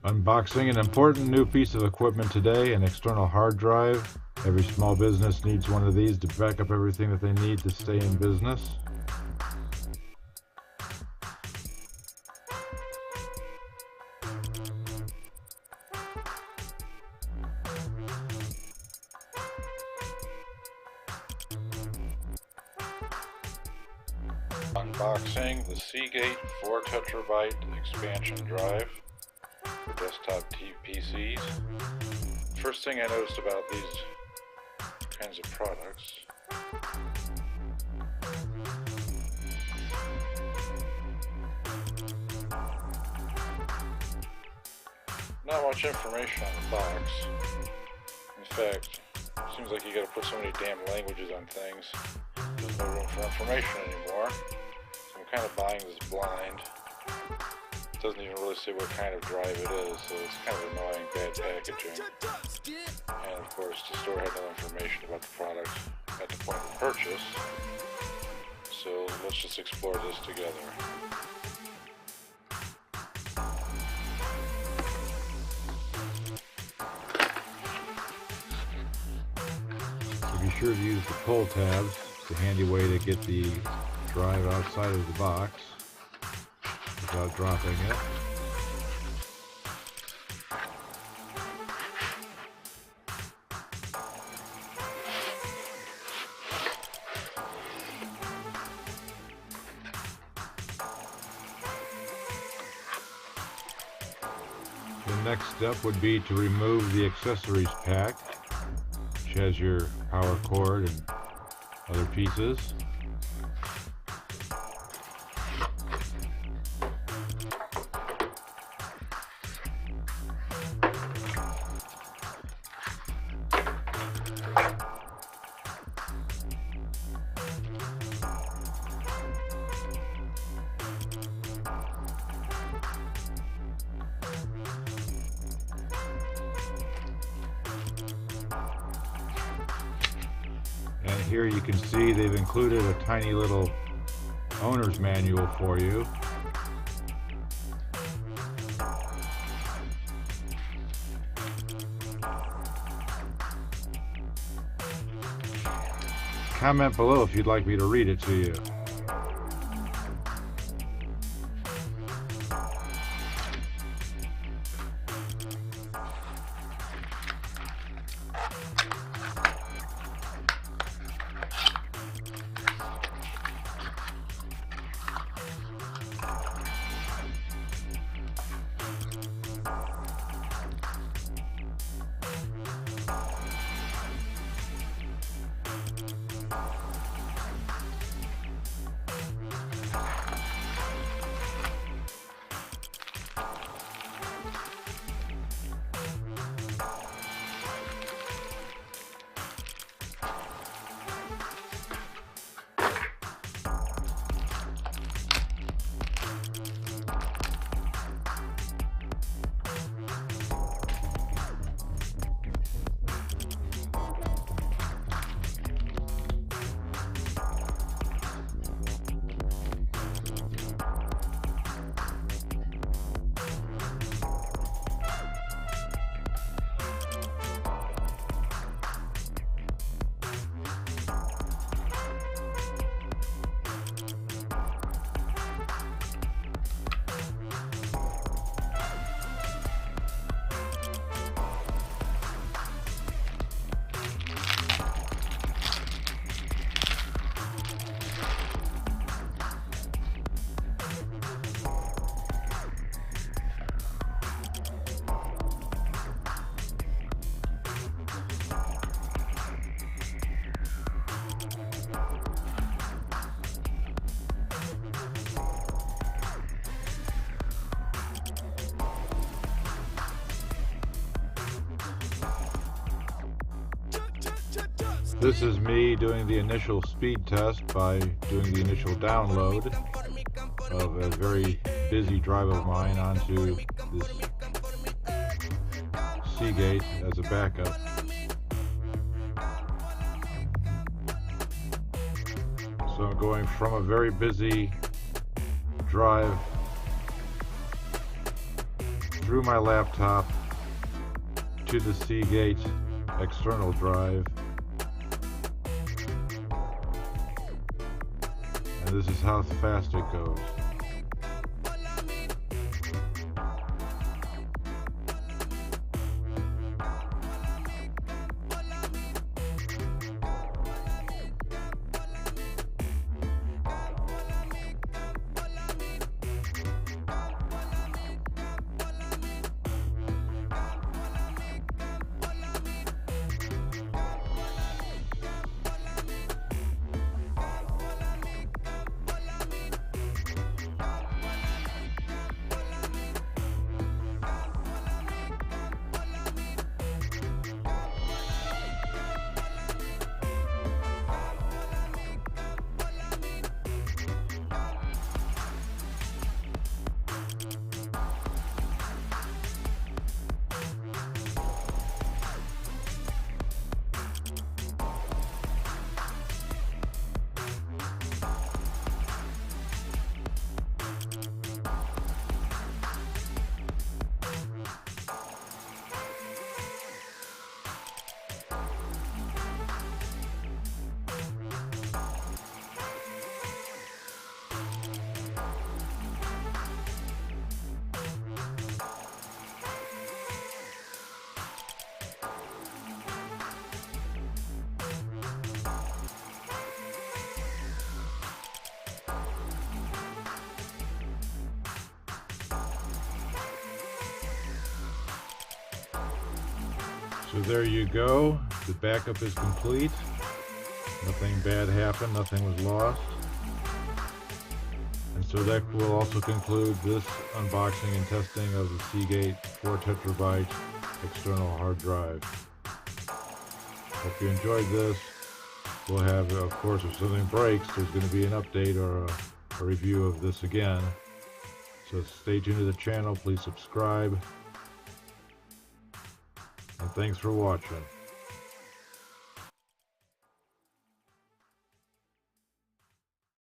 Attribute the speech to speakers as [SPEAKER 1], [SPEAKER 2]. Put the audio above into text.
[SPEAKER 1] Unboxing an important new piece of equipment today, an external hard drive. Every small business needs one of these to back up everything that they need to stay in business. Unboxing the Seagate 4 terabyte expansion drive for desktop PCs. First thing I noticed about these kinds of products not much information on the box. In fact, it seems like you gotta put so many damn languages on things. There's no room for information anymore. So I'm kind of buying this blind. It doesn't even really say what kind of drive it is, so it's kind of annoying, bad packaging. And of course, the store had no information about the product at the point of purchase. So let's just explore this together. So be sure to use the pull tabs. It's a handy way to get the drive outside of the box without dropping it. The next step would be to remove the accessories pack, which has your power cord and other pieces. And here you can see they've included a tiny little owner's manual for you. Comment below if you'd like me to read it to you. This is me doing the initial speed test by doing the initial download of a very busy drive of mine onto this Seagate as a backup. So I'm going from a very busy drive through my laptop to the Seagate external drive. And this is how fast it goes. So there you go, the backup is complete. Nothing bad happened, nothing was lost. And so that will also conclude this unboxing and testing of the Seagate 4 terabyte external hard drive. Hope you enjoyed this. We'll have, of course, if something breaks, there's going to be an update or a review of this again. So stay tuned to the channel, please subscribe. And thanks for watching.